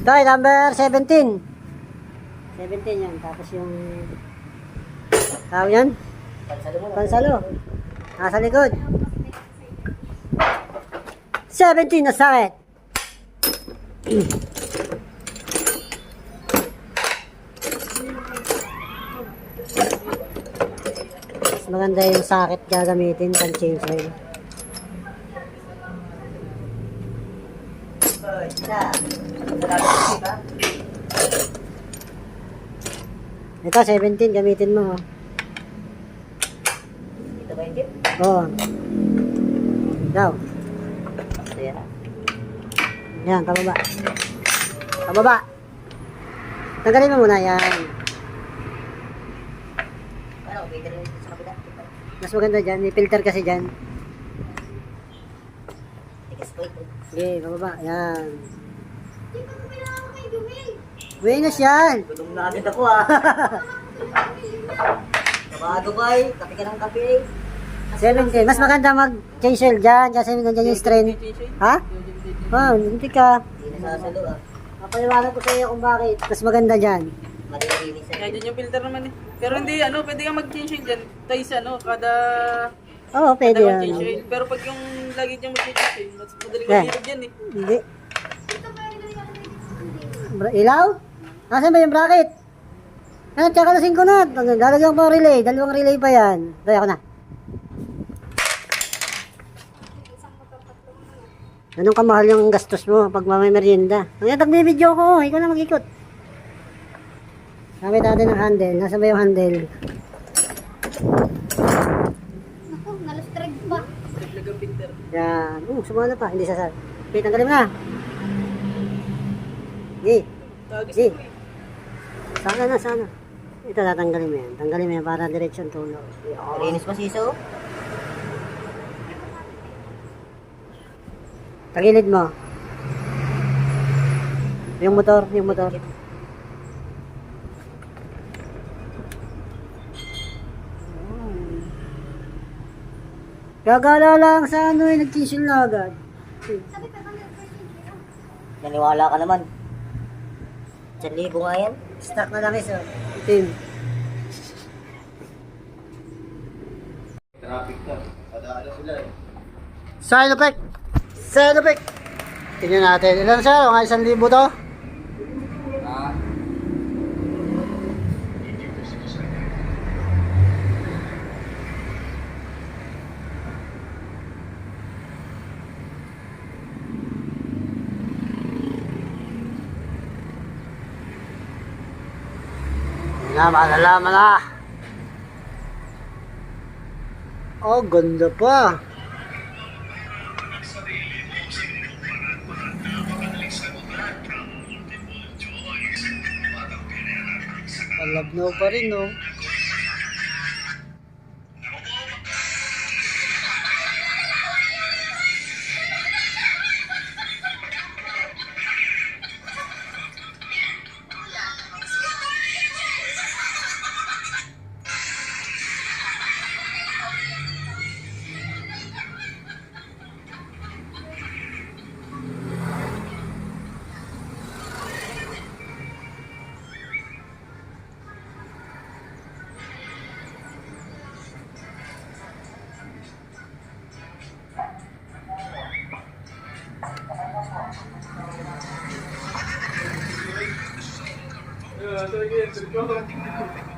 Toy, number 17. 17 yan. Tapos yung... tawag yan? Pansalo. Nasa likod. 17 na sakit. Mas maganda yung sakit gagamitin pang change oil. Ito 17 gamitin mo. Ito ba yung tip? Oo. Daw. Ayan. Yan, pababa. Pababa. Tanggalin mo muna yan. Ano, may dala dito sa kabila. Mas maganda dyan. May filter kasi dyan. Tigas ko ito. Sige, pababa. Yan. Venus yan. Gutom na agad ako ah. Kabago ba eh. Kape ka ng kape eh. 17. Mas maganda mag-change oil dyan. Kasi nandiyan yung strain. Ha? Ah, hindi ka. Hindi nasasalo ah. Papaliwanag ko sa iyo kung bakit. Mas maganda dyan. Malilinis Kaya ah. dyan yung filter naman eh. Pero hindi pwede kang mag-change oil dyan. Tayo sa kada Oo, pwede yan. mag-change oil. Pero pag yung lagi dyan mag-change oil, mas madaling Eh. mahirap dyan eh. Hindi. Ilaw? Nasaan ba yung bracket? Ano, tsaka lasing ko na. Lalagyan ko ang relay. Dalawang relay pa yan. Daya ko na. Anong kamahal yung gastos mo pag mamay merienda? Ang nagbibideo ko. Ikaw na mag-ikot. Gamit natin ng handle. Nasaan ba yung handle? Ako, nalastrag ba? Naglag ang filter. Yan. Sumala pa. Hindi sasal. Okay, tanggalin mo na. Sige. Tagis Sige. ko eh. Sana na, sana. Ito tatanggalin mo yan. Tanggalin mo yan para diretsyon tulo. Malinis pa siso. Tagilid mo. Yung motor, yung motor. Gagala lang sa ano eh, nag-kisil na agad. Naniwala ka naman. 1,000 nga yan. Stock na lang iso. Itim. Traffic na. Padaan na sila eh. Side effect! Side effect! Tingnan natin. Ilan siya? Mga 1,000 to? Malalaman na. Oh, ganda pa. Palabnaw pa rin, no? Talaga yan.